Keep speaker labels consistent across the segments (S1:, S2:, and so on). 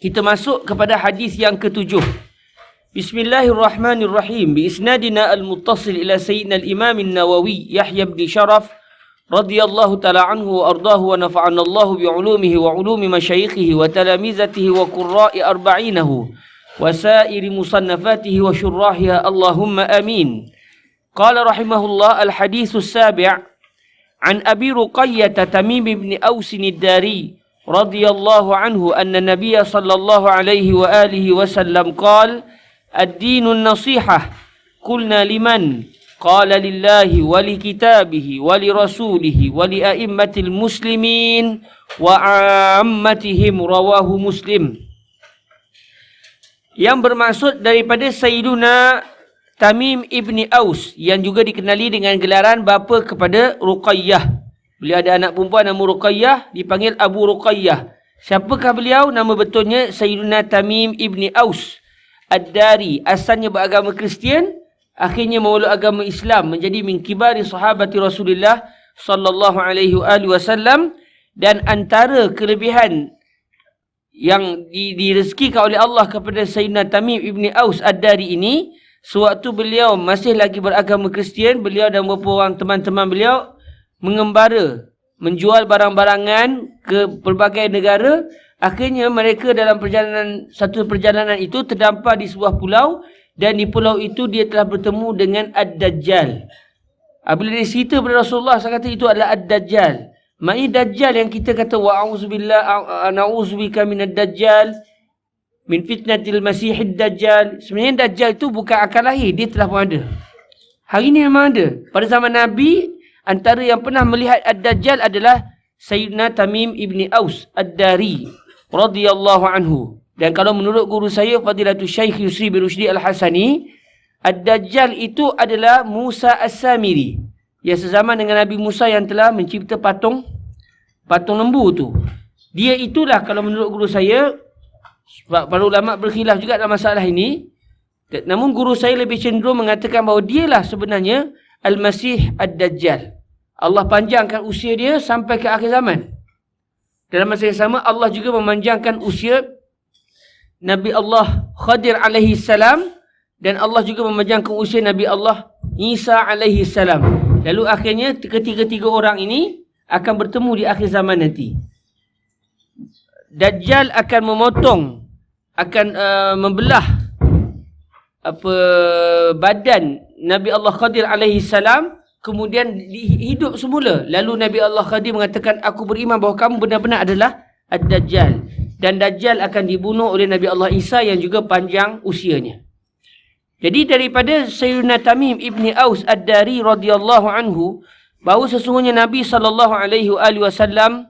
S1: Kita masuk kepada hadis yang ketujuh. Bismillahirrahmanirrahim. Bi isnadina al-muttasil ila sayyidina al-imam an-Nawawi Yahya bin Sharaf radhiyallahu ta'ala anhu wa ardahu wa nafa'ana Allah bi 'ulumihi wa 'ulumi masyayikhihi wa talamizatihi wa qurra'i arba'inahu wa sa'iri musannafatihi wa syurrahiha Allahumma amin. Qala rahimahullah al-hadithu as-sabi' an Abi Ruqayyah Tamim ibn Aus ad-Dari radhiyallahu anhu anna Nabiyya sallallahu alaihi wa alihi wasallam qala ad-dinu an-nasihah qulna liman qala lillahi wa li kitabihi wa li rasulihi wa li a'immatil muslimin wa 'ammatihim rawahu Muslim. Yang bermaksud daripada Sayyiduna Tamim ibni Aus yang juga dikenali dengan gelaran bapa kepada Ruqayyah. Beliau ada anak perempuan nama Ruqayyah, dipanggil Abu Ruqayyah. Siapakah beliau? Nama betulnya Sayyiduna Tamim ibni Aus ad-Dari. Asalnya beragama Kristian, akhirnya memeluk agama Islam, menjadi min kibari sahabati Rasulullah sallallahu alaihi wasallam. Dan antara kelebihan yang direzekikan oleh Allah kepada Sayyidina Tamim ibni Aus ad-Dari ini, sewaktu beliau masih lagi beragama Kristian, beliau dan beberapa orang teman-teman beliau mengembara, menjual barang-barangan ke pelbagai negara. Akhirnya mereka dalam satu perjalanan itu terdampar di sebuah pulau, dan di pulau itu dia telah bertemu dengan Ad-Dajjal. Bila dia cerita kepada Rasulullah, saya kata itu adalah Ad-Dajjal. Maknanya Dajjal yang kita kata wa'auzubillah na'udzubika minad Dajjal min fitnatil masihid Dajjal. Sebenarnya Dajjal itu bukan akan lahir, dia telah pun ada. Hari ini memang ada. Pada zaman Nabi, antara yang pernah melihat Ad-Dajjal adalah Sayyidina Tamim ibni Aus ad-Dari radhiyallahu anhu. Dan kalau menurut guru saya Fadilatul Syekh Yusri bin Rushdi Al-Hasani, Ad-Dajjal itu adalah Musa As-Samiri, yang sezaman dengan Nabi Musa yang telah mencipta patung lembu tu. Dia itulah kalau menurut guru saya. Para ulama berkhilaf juga dalam masalah ini. Namun guru saya lebih cenderung mengatakan bahawa dialah sebenarnya Al-Masih Ad-Dajjal. Allah panjangkan usia dia sampai ke akhir zaman. Dalam masa yang sama, Allah juga memanjangkan usia Nabi Allah Khadir alaihi salam, dan Allah juga memanjangkan usia Nabi Allah Isa alaihi salam. Lalu akhirnya ketiga-tiga orang ini akan bertemu di akhir zaman nanti. Dajjal akan memotong, akan membelah badan Nabi Allah Khadir alaihi salam, kemudian hidup semula. Lalu Nabi Allah Khadir mengatakan, aku beriman bahawa kamu benar-benar adalah Ad-Dajjal. Dan Dajjal akan dibunuh oleh Nabi Allah Isa yang juga panjang usianya. Jadi daripada Sayyidina Tamim ibni Aus ad-Dari radhiyallahu anhu, bahawa sesungguhnya Nabi sallallahu alaihi wasallam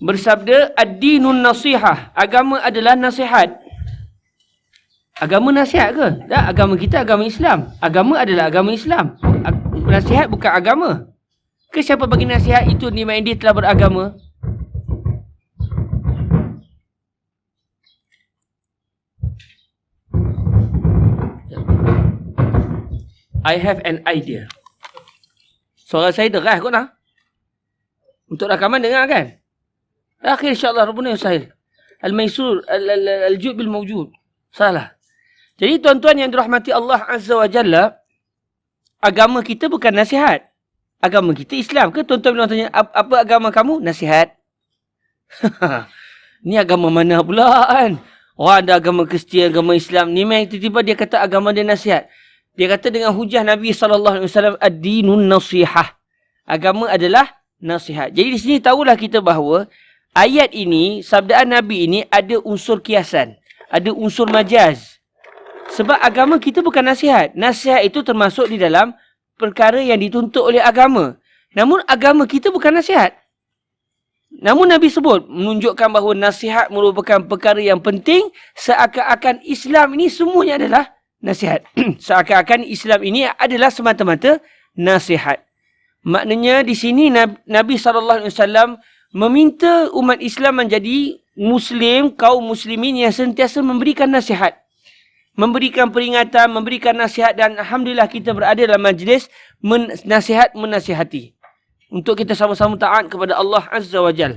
S1: bersabda, ad-dinun nasihah, agama adalah nasihat. Agama nasihat ke? Tak, agama kita agama Islam. Agama adalah agama Islam. Nasihat bukan agama. Ke siapa bagi nasihat itu ni main dia telah beragama? I have an idea. Suara saya deras kot lah. Untuk rakaman dengar kan? Akhir insyaAllah Rabbuna Yusahil. Al-Maisur, Al-Jud bil Mawjud. Salah. Jadi tuan-tuan yang dirahmati Allah Azza wa Jalla, agama kita bukan nasihat. Agama kita Islam ke? Tuan-tuan bilang tanya, apa agama kamu? Nasihat. Ni agama mana pula kan? Orang ada agama Kristian, agama Islam. Ni memang tiba-tiba dia kata agama dia nasihat. Dia kata dengan hujah Nabi SAW, ad-dinun nasihah. Agama adalah nasihat. Jadi di sini tahulah kita bahawa ayat ini, sabdaan Nabi ini ada unsur kiasan. Ada unsur majaz. Sebab agama kita bukan nasihat. Nasihat itu termasuk di dalam perkara yang dituntut oleh agama. Namun agama kita bukan nasihat. Namun Nabi sebut, menunjukkan bahawa nasihat merupakan perkara yang penting, seakan-akan Islam ini semuanya adalah nasihat. Seakan-akan Islam ini adalah semata-mata nasihat. Maknanya di sini Nabi SAW meminta umat Islam menjadi Muslim, kaum muslimin yang sentiasa memberikan nasihat. Memberikan peringatan, memberikan nasihat, dan Alhamdulillah kita berada dalam majlis menasihati. Untuk kita sama-sama taat kepada Allah Azza wa Jal.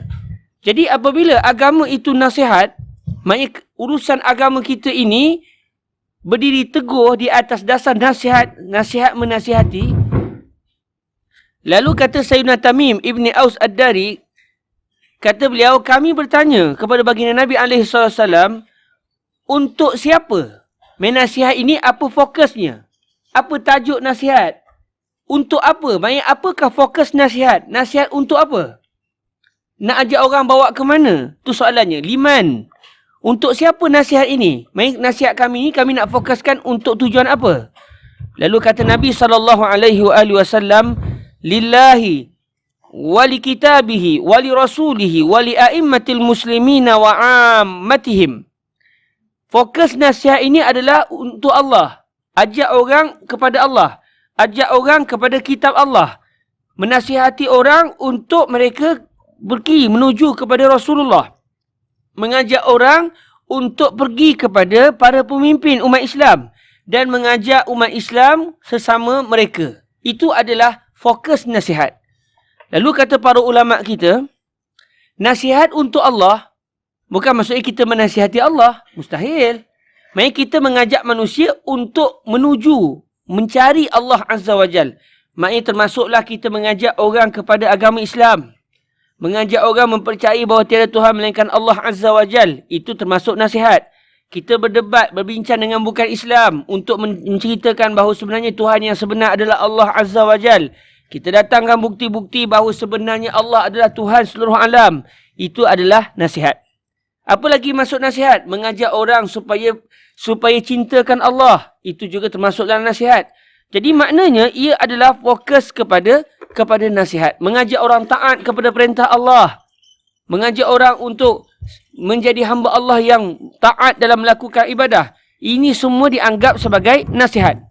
S1: Jadi apabila agama itu nasihat, Maknanya urusan agama kita ini berdiri teguh di atas dasar nasihat menasihati. Lalu kata Sayyidina Tamim Ibni Aus Ad-Dari, kata beliau, kami bertanya kepada baginda Nabi SAW, untuk siapa menasihat ini, apa fokusnya? Apa tajuk nasihat? Untuk apa? Maksudnya apakah fokus nasihat? Nasihat untuk apa? Nak ajak orang bawa ke mana? Tu soalannya. Liman. Untuk siapa nasihat ini? Maksudnya nasihat kami ni kami nak fokuskan untuk tujuan apa? Lalu kata Nabi SAW, lillahi wali kitabihi wali rasulihi wali a'immatil muslimina wa ammatihim. Fokus nasihat ini adalah untuk Allah. Ajak orang kepada Allah. Ajak orang kepada kitab Allah. Menasihati orang untuk mereka pergi menuju kepada Rasulullah. Mengajak orang untuk pergi kepada para pemimpin umat Islam. Dan mengajak umat Islam sesama mereka. Itu adalah fokus nasihat. Lalu kata para ulama kita, nasihat untuk Allah, bukan maksudnya kita menasihati Allah. Mustahil. Maksudnya kita mengajak manusia untuk menuju, mencari Allah Azza wa Jal. Maksudnya termasuklah kita mengajak orang kepada agama Islam. Mengajak orang mempercayai bahawa tiada Tuhan melainkan Allah Azza wa Jal. Itu termasuk nasihat. Kita berdebat, berbincang dengan bukan Islam untuk menceritakan bahawa sebenarnya Tuhan yang sebenar adalah Allah Azza wa Jal. Kita datangkan bukti-bukti bahawa sebenarnya Allah adalah Tuhan seluruh alam. Itu adalah nasihat. Apa lagi maksud nasihat? Mengajak orang supaya cintakan Allah. Itu juga termasuk dalam nasihat. Jadi maknanya ia adalah fokus kepada nasihat. Mengajak orang taat kepada perintah Allah. Mengajak orang untuk menjadi hamba Allah yang taat dalam melakukan ibadah. Ini semua dianggap sebagai nasihat.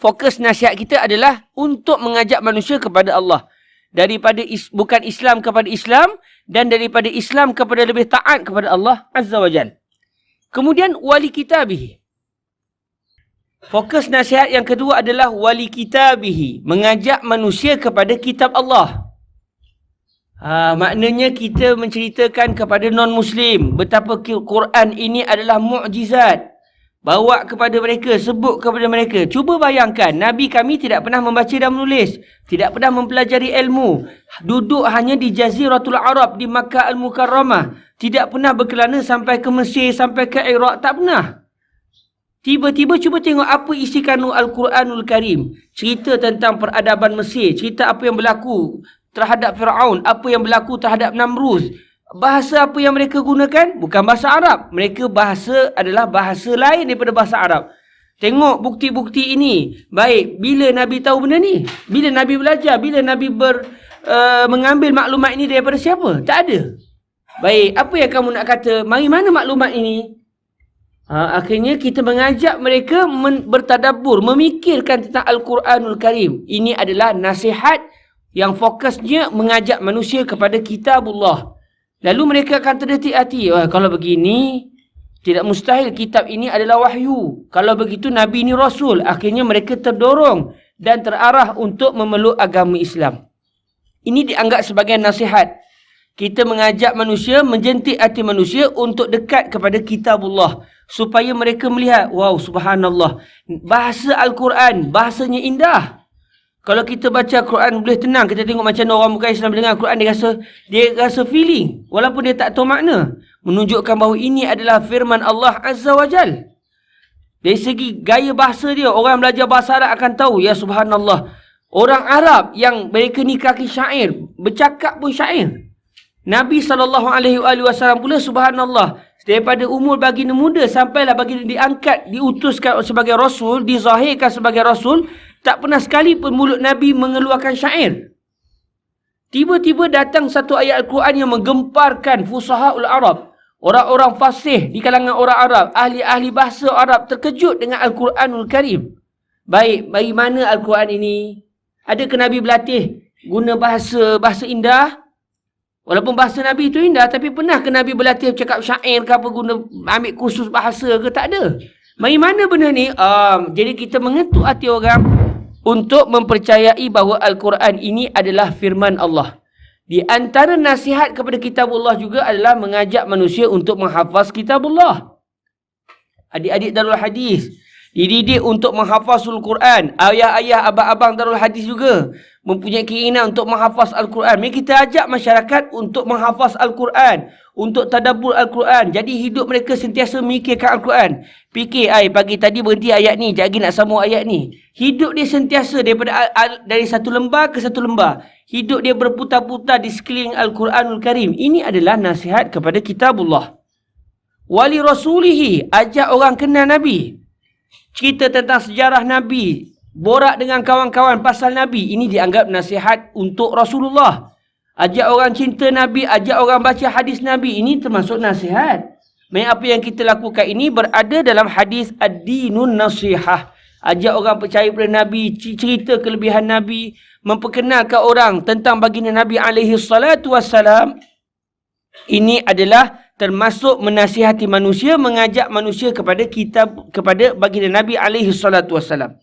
S1: Fokus nasihat kita adalah untuk mengajak manusia kepada Allah. Daripada bukan Islam kepada Islam, dan daripada Islam kepada lebih taat kepada Allah Azza wa Jal. Kemudian wali kitabihi. Fokus nasihat yang kedua adalah wali kitabihi. Mengajak manusia kepada kitab Allah. Maknanya kita menceritakan kepada non-Muslim betapa Quran ini adalah mukjizat. Bawa kepada mereka, sebut kepada mereka. Cuba bayangkan, Nabi kami tidak pernah membaca dan menulis. Tidak pernah mempelajari ilmu. Duduk hanya di Jaziratul Arab, di Makkah Al-Mukarramah. Tidak pernah berkelana sampai ke Mesir, sampai ke Iraq. Tak pernah. Tiba-tiba cuba tengok apa isi kandung Al-Quranul Karim. Cerita tentang peradaban Mesir. Cerita apa yang berlaku terhadap Fir'aun. Apa yang berlaku terhadap Namruz. Bahasa apa yang mereka gunakan? Bukan bahasa Arab. Mereka bahasa adalah bahasa lain daripada bahasa Arab. Tengok bukti-bukti ini. Baik, bila Nabi tahu benda ni? Bila Nabi belajar? Bila Nabi mengambil maklumat ini daripada siapa? Tak ada. Baik, apa yang kamu nak kata? Mari mana maklumat ini? Akhirnya kita mengajak mereka bertadabbur, memikirkan tentang Al-Quranul Karim. Ini adalah nasihat yang fokusnya mengajak manusia kepada kitabullah. Lalu mereka akan terdetik hati. Kalau begini, tidak mustahil kitab ini adalah wahyu. Kalau begitu, Nabi ini Rasul. Akhirnya mereka terdorong dan terarah untuk memeluk agama Islam. Ini dianggap sebagai nasihat. Kita mengajak manusia, menjentik hati manusia untuk dekat kepada kitabullah. Supaya mereka melihat, wow, subhanallah. Bahasa Al-Quran, bahasanya indah. Kalau kita baca Quran boleh tenang. Kita tengok macam orang bukan Islam dengar Quran, dia rasa feeling. Walaupun dia tak tahu makna. Menunjukkan bahawa ini adalah firman Allah Azza wa Jal. Dari segi gaya bahasa dia, orang belajar bahasa Arab akan tahu. Ya subhanallah. Orang Arab yang mereka nikahkan syair, bercakap pun syair. Nabi SAW pula subhanallah. Daripada umur baginda muda sampailah baginda diangkat, diutuskan sebagai Rasul, dizahirkan sebagai Rasul. Tak pernah sekali pun mulut Nabi mengeluarkan syair. Tiba-tiba datang satu ayat Al-Quran yang menggemparkan fusahaul Arab. Orang-orang fasih di kalangan orang Arab, ahli-ahli bahasa Arab terkejut dengan Al-Quranul Karim. Baik, bagi mana Al-Quran ini? Adakah Nabi berlatih guna bahasa indah? Walaupun bahasa Nabi itu indah, tapi pernah ke Nabi berlatih cakap syair ke apa, guna ambil kursus bahasa ke? Tak ada. Bagi mana benda ni? Jadi kita mengetuk hati orang untuk mempercayai bahawa Al-Quran ini adalah firman Allah. Di antara nasihat kepada kitabullah juga adalah mengajak manusia untuk menghafaz kitabullah. Adik-adik Darul Hadis dididik untuk menghafazul Quran. Ayah-ayah, abang-abang Darul Hadis juga mempunyai keinginan untuk menghafaz Al-Quran. Mari kita ajak masyarakat untuk menghafaz Al-Quran, untuk tadabbur Al-Quran. Jadi hidup mereka sentiasa memikirkan Al-Quran. Fikir, pagi tadi berhenti ayat ni, sekejap lagi nak sambung ayat ni. Hidup dia sentiasa dari satu lembar ke satu lembar. Hidup dia berputar-putar di sekeliling Al-Quranul Karim. Ini adalah nasihat kepada kitabullah. Wali rasulihi, ajak orang kenal Nabi. Cerita tentang sejarah Nabi. Borak dengan kawan-kawan pasal Nabi. Ini dianggap nasihat untuk Rasulullah. Ajak orang cinta Nabi, ajak orang baca hadis Nabi. Ini termasuk nasihat. Apa yang kita lakukan ini berada dalam hadis ad-dinun nasihah. Ajak orang percaya pada Nabi, cerita kelebihan Nabi, memperkenalkan orang tentang baginda Nabi alaihi salatu wassalam. Ini adalah termasuk menasihati manusia, mengajak manusia kepada baginda Nabi alaihi salatu wassalam.